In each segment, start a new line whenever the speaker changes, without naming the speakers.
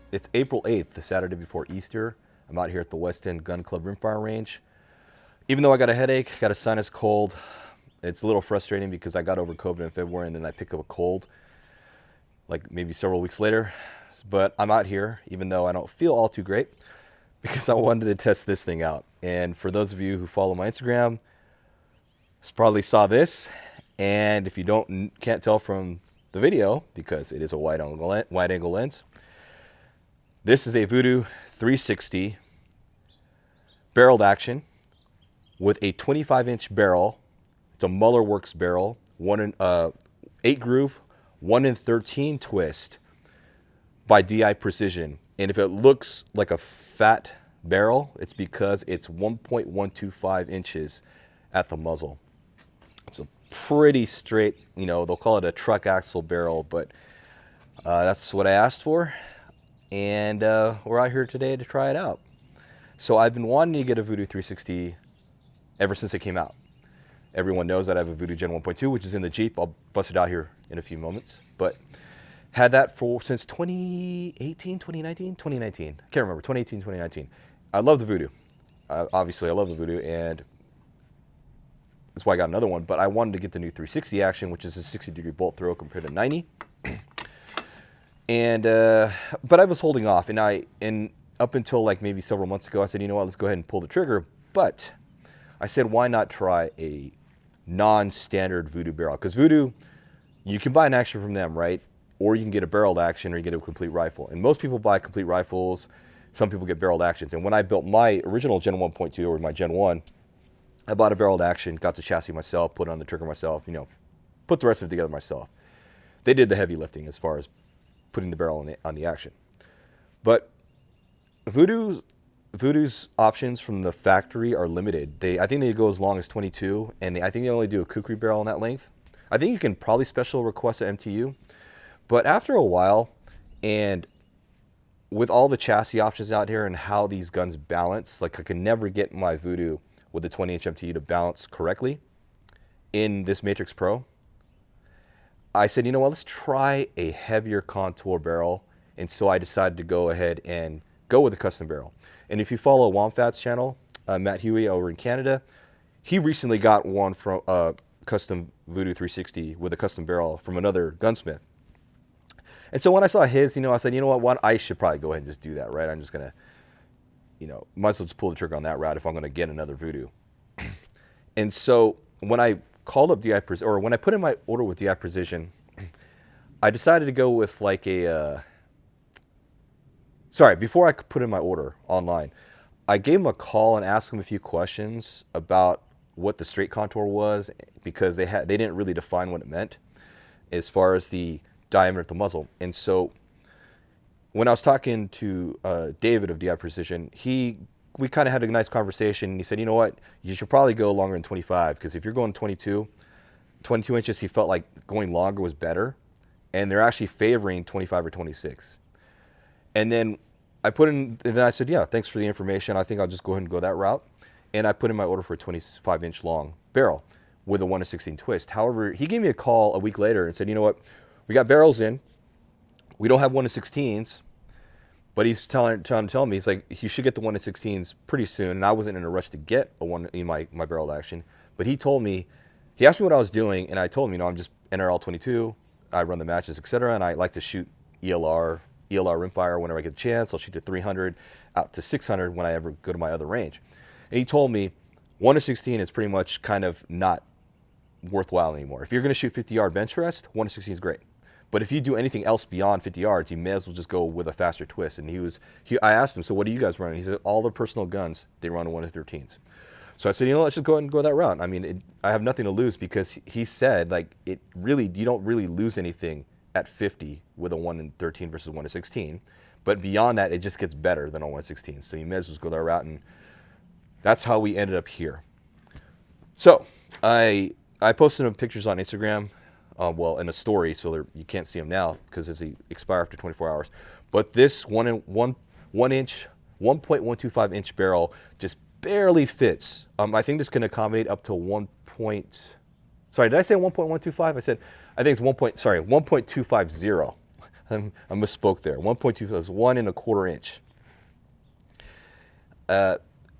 It's April 8th, the Saturday before Easter. I'm out here at the West End Gun Club Rimfire Range. Even though I got a headache, got a sinus cold, it's a little frustrating because I got over COVID in February and then I picked up a cold like maybe several weeks later. But I'm out here, even though I don't feel all too great, because I wanted to test this thing out. And for those of you who follow my Instagram, probably saw this. And if you can't tell from the video, because it is a wide angle lens, this is a Vudoo 360 barreled action with a 25-inch barrel. It's a MullerWorks barrel, 8 groove, 1 in 13 twist by DI Precision. And if it looks like a fat barrel, it's because it's 1.125 inches at the muzzle. It's a pretty straight, they'll call it a truck axle barrel, but that's what I asked for. And we're out here today to try it out. So I've been wanting to get a Vudoo 360 ever since it came out. Everyone knows that I have a Vudoo Gen 1.2, which is in the Jeep. I'll bust it out here in a few moments. But had that since 2018, 2019? 2019. I can't remember. 2018, 2019. I love the Vudoo. Obviously, I love the Vudoo, and that's why I got another one. But I wanted to get the new 360 action, which is a 60-degree bolt throw compared to 90. And but I was holding off, and up until like maybe several months ago, I said, you know what, let's go ahead and pull the trigger. But I said, why not try a non-standard Vudoo barrel? Because Vudoo, you can buy an action from them, right? Or you can get a barreled action, or you get a complete rifle. And most people buy complete rifles. Some people get barreled actions. And when I built my original Gen 1.2 or my Gen 1, I bought a barreled action, got the chassis myself, put it on the trigger myself, put the rest of it together myself. They did the heavy lifting as far as putting the barrel on the action. But Vudoo's options from the factory are limited. I think they go as long as 22, and I think they only do a kukri barrel in that length. I think you can probably special request an MTU, but after a while, and with all the chassis options out here and how these guns balance, like I can never get my Vudoo with the 20-inch MTU to balance correctly in this Matrix Pro. I said, you know what, let's try a heavier contour barrel. And so I decided to go ahead and go with a custom barrel. And if you follow Womfat's channel, Matt Huey over in Canada, he recently got one from custom Vudoo 360 with a custom barrel from another gunsmith. And so when I saw his, I said, you know what, I should probably go ahead and just do that, right? I'm just going to, might as well just pull the trigger on that route if I'm going to get another Vudoo. And so when I called up DI Precision, or when I put in my order with DI Precision, I decided to go with like before I could put in my order online, I gave them a call and asked them a few questions about what the straight contour was, because they didn't really define what it meant as far as the diameter at the muzzle. And so when I was talking to David of DI Precision, we kind of had a nice conversation, and he said, you know what, you should probably go longer than 25, because if you're going 22 inches, he felt like going longer was better, and they're actually favoring 25 or 26. And then I said, yeah, thanks for the information. I think I'll just go ahead and go that route. And I put in my order for a 25-inch long barrel with a 1 in 16 twist. However, he gave me a call a week later and said, you know what, we got barrels in. We don't have 1 in 16s. But he's trying to tell me, he's like, you should get the 1 in 16s pretty soon. And I wasn't in a rush to get a one in my barreled action. But he asked me what I was doing, and I told him, I'm just NRL 22. I run the matches, etc. And I like to shoot ELR rimfire whenever I get a chance. I'll shoot to 300 out to 600 when I ever go to my other range. And he told me 1 in 16 is pretty much kind of not worthwhile anymore. If you're going to shoot 50-yard bench rest, 1-16 is great. But if you do anything else beyond 50 yards, you may as well just go with a faster twist. And I asked him, so what do you guys run? He said, all the personal guns, they run 1-13s. So I said, let's just go ahead and go that route. I mean, I have nothing to lose, because he said, like, you don't really lose anything at 50 with a 1-13 versus 1-16. But beyond that, it just gets better than a 1-16. So you may as well just go that route. And that's how we ended up here. So I posted some pictures on Instagram, in a story, so you can't see them now because they expire after 24 hours. But this 1.125 inch barrel just barely fits. I think this can accommodate up to sorry, did I say 1.125? I think it's 1.250. I misspoke there. 1.2 is 1 1/4 inch.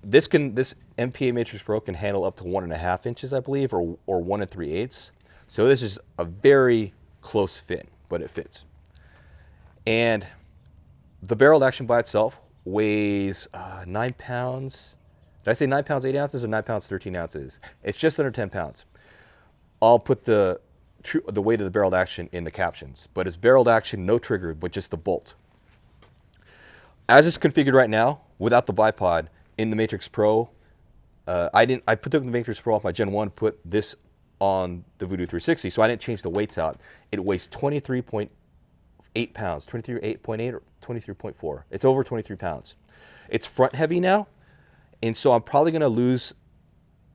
This MPA Matrix Pro can handle up to 1.5 inches, I believe, or 1 3/8. So this is a very close fit, but it fits. And the barrel action by itself weighs 9 pounds. Did I say 9 pounds 8 ounces or 9 pounds 13 ounces? It's just under 10 pounds. I'll put the weight of the barrel action in the captions, but it's barrel action, no trigger, but just the bolt. As it's configured right now, without the bipod in the Matrix Pro, I took the Matrix Pro off my Gen 1, put this on the Vudoo 360, so I didn't change the weights out. It weighs 23.8 pounds, 23.8 or 23.4. It's over 23 pounds. It's front heavy now, and so I'm probably going to lose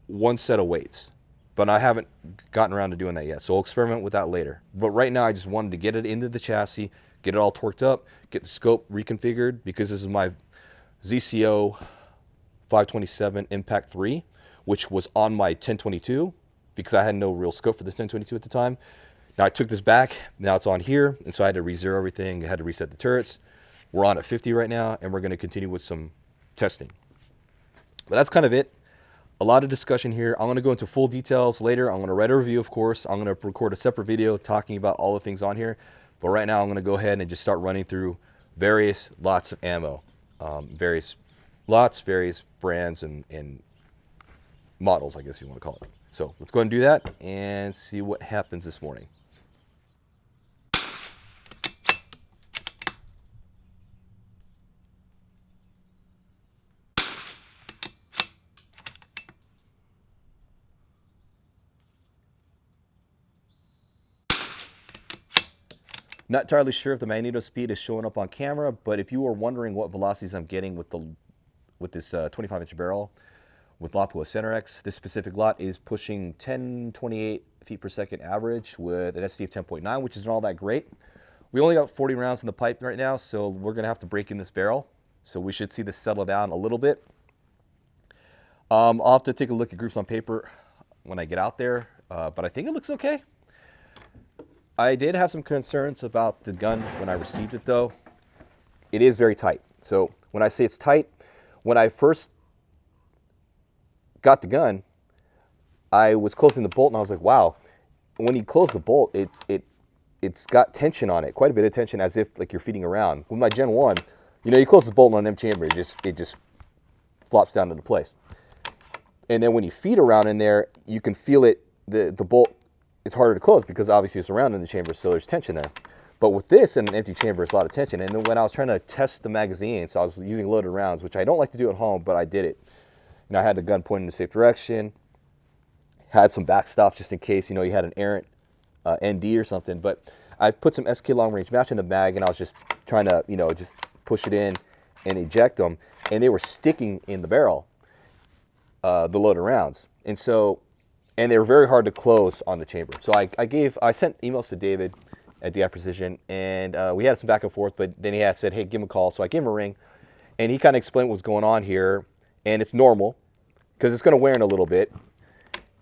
one set of weights, but I haven't gotten around to doing that yet, so I'll experiment with that later. But right now, I just wanted to get it into the chassis, get it all torqued up, get the scope reconfigured, because this is my ZCO 527 Impact 3, which was on my 1022, because I had no real scope for the 1022 at the time. Now I took this back, now it's on here, and so I had to re-zero everything, I had to reset the turrets. We're on at 50 right now, and we're going to continue with some testing. But that's kind of it. A lot of discussion here. I'm going to go into full details later. I'm going to write a review, of course. I'm going to record a separate video talking about all the things on here. But right now I'm going to go ahead and just start running through various lots of ammo, various brands and models, I guess you want to call it. So let's go ahead and do that and see what happens this morning. Not entirely sure if the magneto speed is showing up on camera, but if you are wondering what velocities I'm getting with this 25-inch barrel with Lapua Center X, this specific lot is pushing 1028 feet per second average with an SD of 10.9, which isn't all that great. We only got 40 rounds in the pipe right now, so we're going to have to break in this barrel. So we should see this settle down a little bit. I'll have to take a look at groups on paper when I get out there, but I think it looks okay. I did have some concerns about the gun when I received it, though. It is very tight. So when I say it's tight, when I first got the gun, I was closing the bolt, and I was like, wow. When you close the bolt, it's got tension on it, quite a bit of tension, as if like you're feeding around. With my Gen 1, you close the bolt on an empty chamber, it just flops down into place. And then when you feed around in there, you can feel it, the bolt, it's harder to close because obviously it's around in the chamber, so there's tension there. But with this in an empty chamber, it's a lot of tension. And then when I was trying to test the magazine, so I was using loaded rounds, which I don't like to do at home, but I did it. I had the gun pointing in the safe direction, had some backstop just in case, you had an errant ND or something. But I put some SK long range match in the mag, and I was just trying to, just push it in and eject them. And they were sticking in the barrel, the loaded rounds. And they were very hard to close on the chamber. So I sent emails to David at DI Precision, and we had some back and forth, but then he had said, hey, give him a call. So I gave him a ring, and he kind of explained what was going on here, and it's normal, because it's going to wear in a little bit.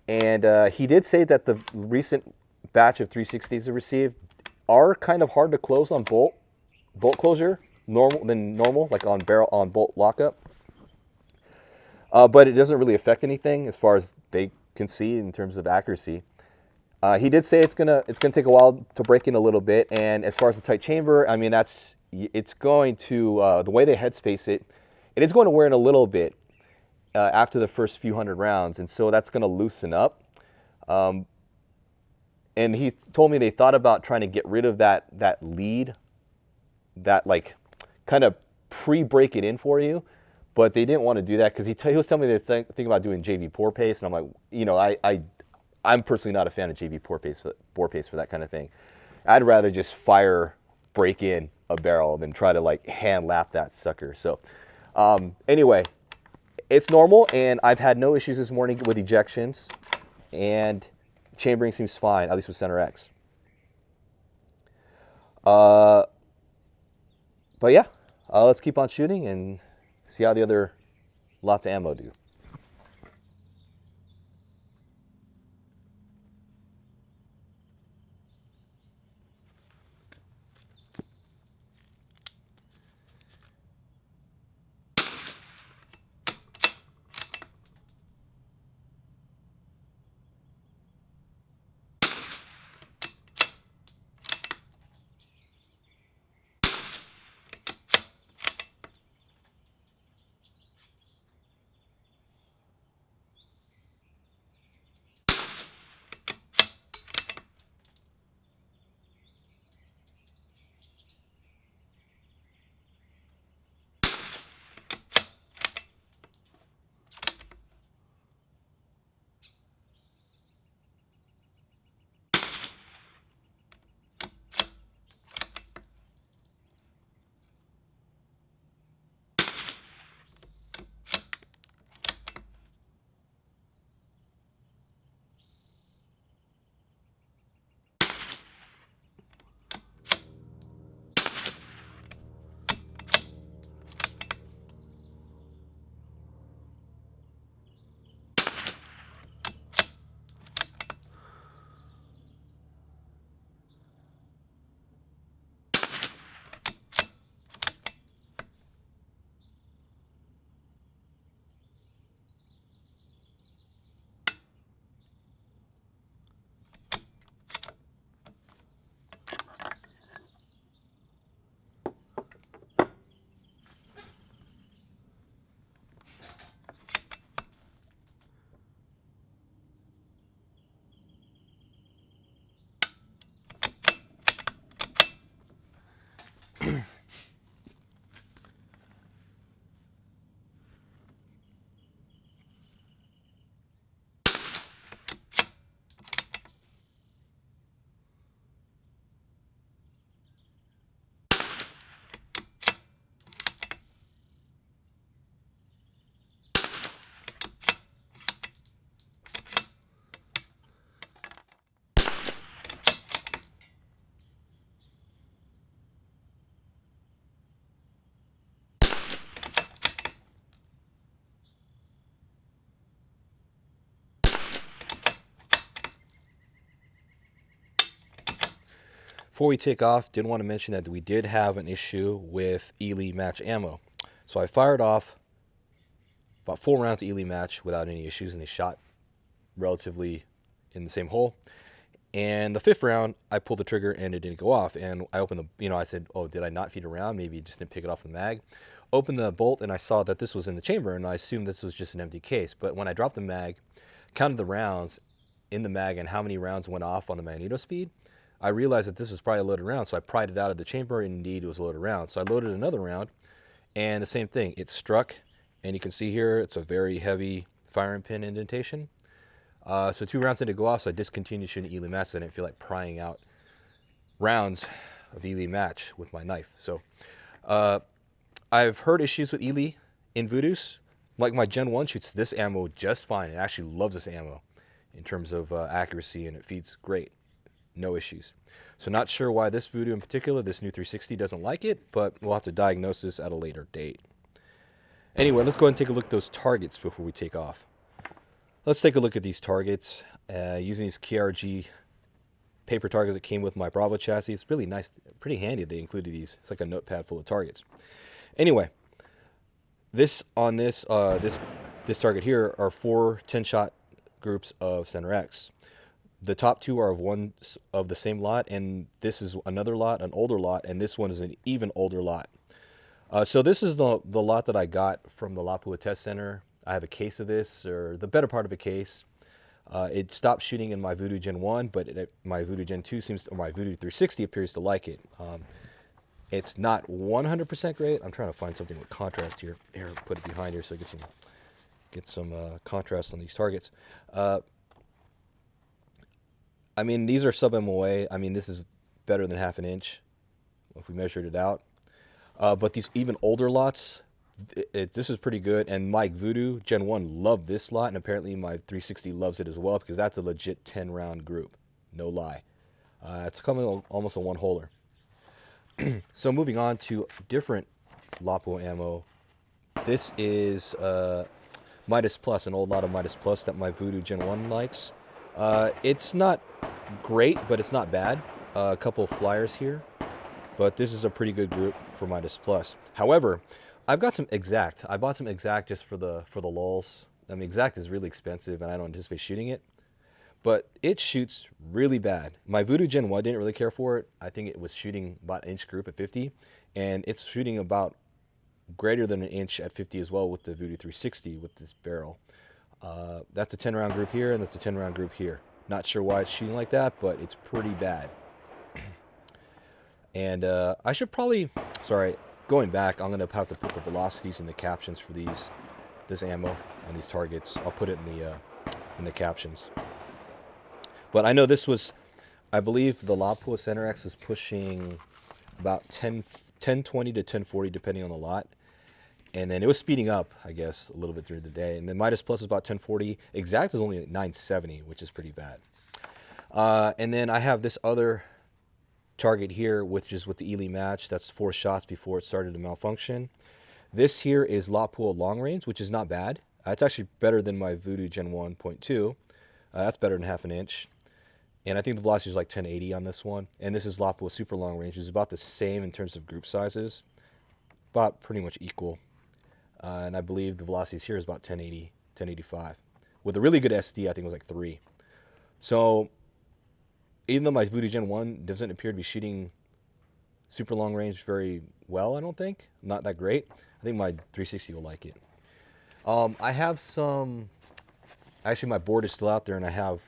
And he did say that the recent batch of 360s he received are kind of hard to close on bolt closure, normal, like on bolt lockup. But it doesn't really affect anything as far as they can see in terms of accuracy. He did say it's gonna take a while to break in a little bit, and as far as the tight chamber, I mean it's going to the way they headspace it is going to wear in a little bit after the first few hundred rounds, and so that's going to loosen up. And he told me they thought about trying to get rid of that lead, that like kind of pre-break it in for you, but they didn't want to do that because he was telling me they think about doing JB pour paste, and I'm like, you know, I'm personally not a fan of JB pour paste for that kind of thing. I'd rather just fire break in a barrel than try to like hand lap that sucker. So anyway, it's normal, and I've had no issues this morning with ejections, and chambering seems fine, at least with Center X. But yeah, let's keep on shooting and see how the other lots of ammo do. Before we take off, did want to mention that we did have an issue with Eley match ammo. So I fired off about 4 rounds of Eley match without any issues, and they shot relatively in the same hole. And the 5th round, I pulled the trigger and it didn't go off. And I opened I said, oh, did I not feed a round? Maybe it just didn't pick it off the mag. Opened the bolt and I saw that this was in the chamber, and I assumed this was just an empty case. But when I dropped the mag, counted the rounds in the mag and how many rounds went off on the magneto speed, I realized that this was probably a loaded round. So I pried it out of the chamber, and indeed it was a loaded round. So I loaded another round, and the same thing. It struck, and you can see here it's a very heavy firing pin indentation. So 2 rounds didn't go off, so I discontinued shooting Eley match, so I didn't feel like prying out rounds of Eley match with my knife. So I've heard issues with Eley in Vudoo's. Like my Gen 1 shoots this ammo just fine. It actually loves this ammo in terms of accuracy, and it feeds great. No issues. So not sure why this Vudoo in particular, this new 360, doesn't like it, but we'll have to diagnose this at a later date. Anyway, let's go ahead and take a look at those targets before we take off. Let's take a look at these targets using these KRG paper targets that came with my Bravo chassis. It's really nice, pretty handy they included these. It's like a notepad full of targets. Anyway, this target here are 4 10-shot groups of Center X. The top 2 are of one of the same lot, and this is another lot, an older lot, and this one is an even older lot. So this is the lot that I got from the Lapua Test Center. I have a case of this, or the better part of a case. It stopped shooting in my Vudoo Gen 1, but my Vudoo Gen 2 seems, or my Vudoo 360 appears to like it. It's not 100% great. I'm trying to find something with contrast here. Here, put it behind here so I get some contrast on these targets. I mean, these are sub MOA. I mean, this is better than half an inch if we measured it out. But these even older lots, this is pretty good. And my Vudoo Gen 1 loved this lot, and apparently my 360 loves it as well, because that's a legit 10-round group. No lie. It's coming almost a one-holer. So moving on to different LAPO ammo. This is Midas Plus, an old lot of Midas Plus that my Vudoo Gen 1 likes. It's not great, but it's not bad. A couple of flyers here, but this is a pretty good group for Midas Plus. However, I've got some Exact. I bought some Exact just for the lulz. I mean, Exact is really expensive, and I don't anticipate shooting it, but it shoots really bad. My Vudoo Gen 1 didn't really care for it. I think it was shooting about an inch group at 50, and it's shooting about greater than an inch at 50 as well with the Vudoo 360 with this barrel. That's a 10-round group here, and that's a 10-round group here. Not sure why it's shooting like that, but it's pretty bad. And I should probably, sorry, going back, I'm going to have to put the velocities in the captions for this ammo on these targets. I'll put it in the captions. But I know this was, I believe the LAPO Center X is pushing about 1020 to 1040 depending on the lot. And then it was speeding up, I guess, a little bit during the day. And then Midas Plus is about 1040. Exact is only at 970, which is pretty bad. And then I have this other target here, which is with the Eley match. That's 4 shots before it started to malfunction. This here is LAPO long range, which is not bad. It's actually better than my Vudoo Gen 1.2. That's better than half an inch. And I think the velocity is like 1080 on this one. And this is LAPO super long range. It's about the same in terms of group sizes. About pretty much equal. And I believe the velocities here is about 1080, 1085. With a really good SD, I think it was like 3. So even though my Vudoo Gen 1 doesn't appear to be shooting super long range very well, I don't think. Not that great. I think my 360 will like it. I have some, actually my board is still out there, and I have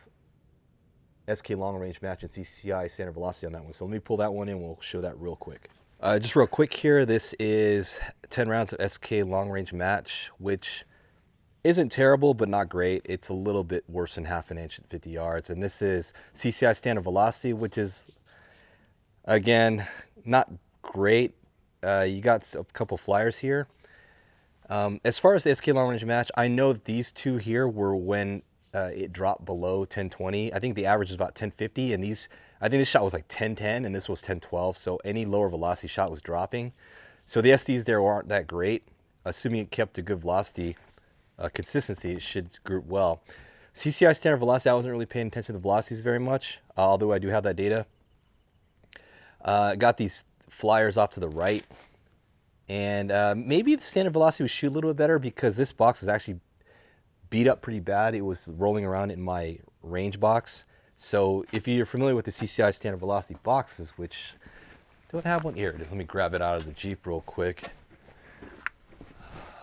SK long range match and CCI standard velocity on that one. So let me pull that one in, we'll show that real quick. Just real quick here, this is 10 rounds of SK long range match, which isn't terrible, but not great. It's a little bit worse than half an inch at 50 yards. And this is CCI standard velocity, which is, again, not great. You got a couple flyers here. As far as the SK long range match, I know that these two here were when it dropped below 1020. I think the average is about 1050, and these, I think this shot was like 1010 and this was 1012, so any lower velocity shot was dropping. So the SDs there aren't that great. Assuming it kept a good velocity consistency, it should group well. CCI standard velocity, I wasn't really paying attention to the velocities very much, although I do have that data. Got these flyers off to the right, and maybe the standard velocity would shoot a little bit better because this box is actually beat up pretty bad. It was rolling around in my range box. So if you're familiar with the CCI standard velocity boxes, which don't have one here, let me grab it out of the Jeep real quick.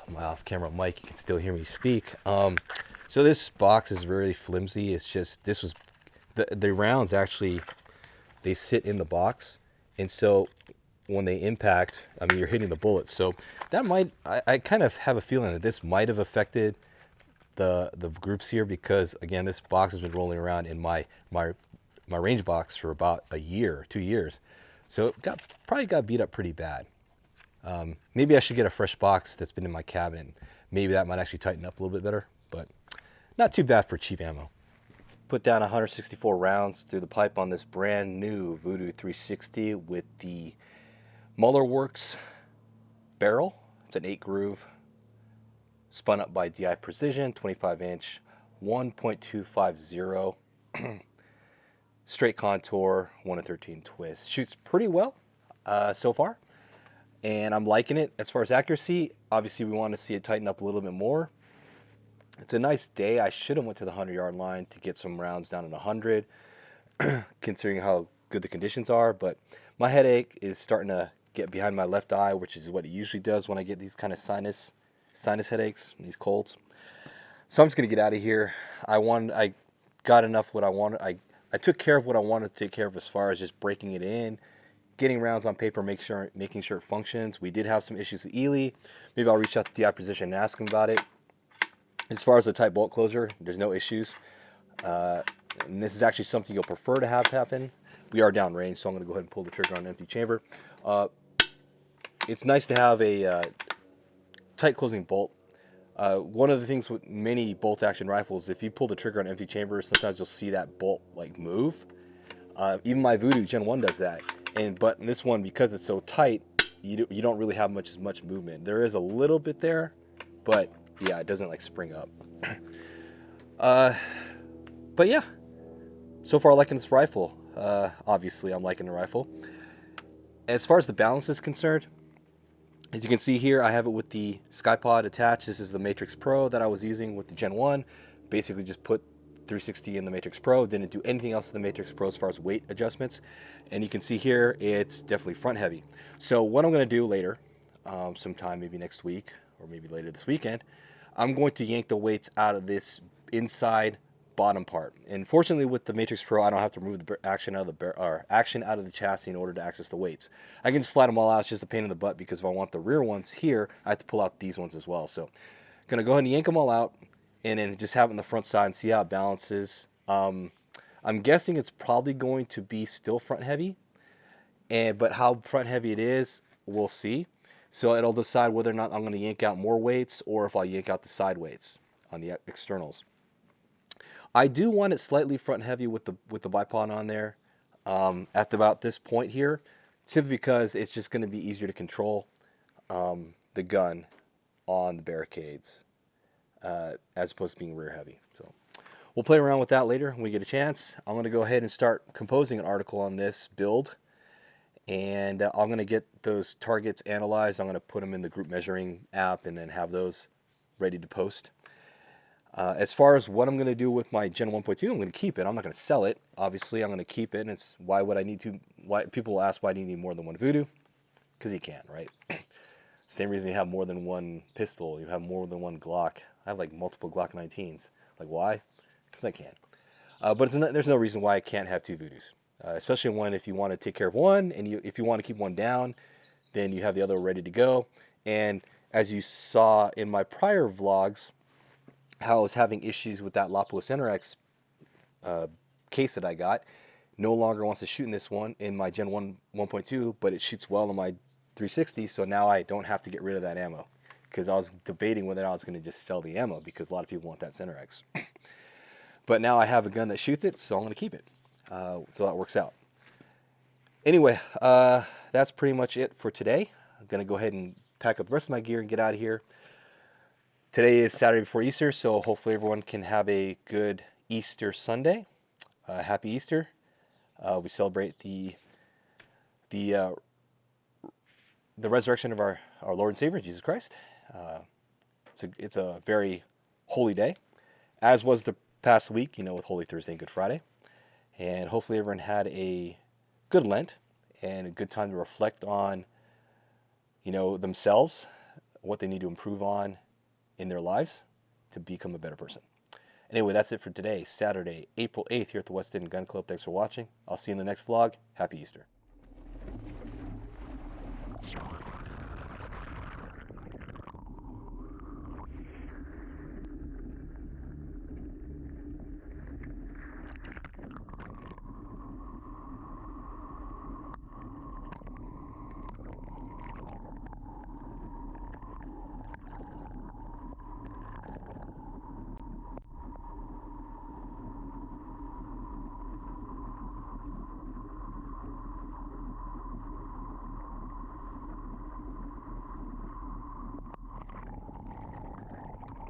My off-camera mic, you can still hear me speak. So this box is very flimsy. It's just, this was, the rounds actually, they sit in the box. And so when they impact, I mean, you're hitting the bullets. So that might, I kind of have a feeling that this might have affected the groups here, because again, this box has been rolling around in my range box for about a year, 2 years. So it probably got beat up pretty bad. Maybe I should get a fresh box that's been in my cabinet. Maybe that might actually tighten up a little bit better, but not too bad for cheap ammo. Put down 164 rounds through the pipe on this brand new Vudoo 360 with the MullerWorks barrel. It's an 8 groove, spun up by DI Precision, 25 inch, 1.250, straight contour, 1/13 twist. Shoots pretty well so far, and I'm liking it. As far as accuracy, obviously we want to see it tighten up a little bit more. It's a nice day. I should have went to the 100-yard line to get some rounds down at 100, considering how good the conditions are, but my headache is starting to get behind my left eye, which is what it usually does when I get these kind of sinus headaches, these colds. So I'm just gonna get out of here. I got enough what I wanted. I took care of what I wanted to take care of as far as just breaking it in, getting rounds on paper, making sure it functions. We did have some issues with Eley. Maybe I'll reach out to DI Precision and ask him about it. As far as the tight bolt closure, there's no issues. And this is actually something you'll prefer to have happen. We are downrange, so I'm going to go ahead and pull the trigger on an empty chamber. It's nice to have a tight closing bolt. One of the things with many bolt action rifles, if you pull the trigger on empty chamber, sometimes you'll see that bolt like move. Even my Vudoo Gen 1 does that. But in this one, because it's so tight, you don't really have much movement. There is a little bit there, but yeah, it doesn't like spring up. But yeah, so far liking this rifle. Obviously, I'm liking the rifle. As far as the balance is concerned, as you can see here, I have it with the SkyPod attached. This is the Matrix Pro that I was using with the Gen 1. Basically just put 360 in the Matrix Pro. Didn't do anything else in the Matrix Pro as far as weight adjustments. And you can see here, it's definitely front heavy. So what I'm going to do later, sometime maybe next week or maybe later this weekend, I'm going to yank the weights out of this inside bottom part. And fortunately with the Matrix Pro, I don't have to remove the action out of the chassis in order to access the weights. I can just slide them all out. It's just a pain in the butt because if I want the rear ones here, I have to pull out these ones as well. So I'm going to go ahead and yank them all out and then just have it on the front side and see how it balances. I'm guessing it's probably going to be still front heavy, but how front heavy it is, we'll see. So it'll decide whether or not I'm going to yank out more weights or if I'll yank out the side weights on the externals. I do want it slightly front heavy with the bipod on there at about this point here, simply because it's just going to be easier to control the gun on the barricades as opposed to being rear heavy. So we'll play around with that later when we get a chance. I'm going to go ahead and start composing an article on this build, and I'm going to get those targets analyzed. I'm going to put them in the group measuring app and then have those ready to post. As far as what I'm going to do with my Gen 1.2, I'm going to keep it. I'm not going to sell it. Obviously, I'm going to keep it. And it's why would I need to? Why people will ask why do you need more than one Vudoo? Because you can, right? Same reason you have more than one pistol. You have more than one Glock. I have like multiple Glock 19s. Like why? Because I can. But there's no reason why I can't have two Vudoos. Especially if you want to take care of one and if you want to keep one down, then you have the other ready to go. And as you saw in my prior vlogs, how I was having issues with that Lapua X case that I got. No longer wants to shoot in this one in my Gen 1 1.2, but it shoots well in my 360, so now I don't have to get rid of that ammo. Because I was debating whether I was going to just sell the ammo because a lot of people want that Center X. But now I have a gun that shoots it, so I'm going to keep it. So that works out. Anyway, that's pretty much it for today. I'm going to go ahead and pack up the rest of my gear and get out of here. Today is Saturday before Easter, so hopefully everyone can have a good Easter Sunday. Happy Easter. We celebrate the resurrection of our Lord and Savior, Jesus Christ. It's a very holy day, as was the past week, with Holy Thursday and Good Friday. And hopefully everyone had a good Lent and a good time to reflect on, themselves, what they need to improve on in their lives to become a better person. Anyway, that's it for today, Saturday, April 8th here at the West End Gun Club. Thanks for watching. I'll see you in the next vlog. Happy Easter.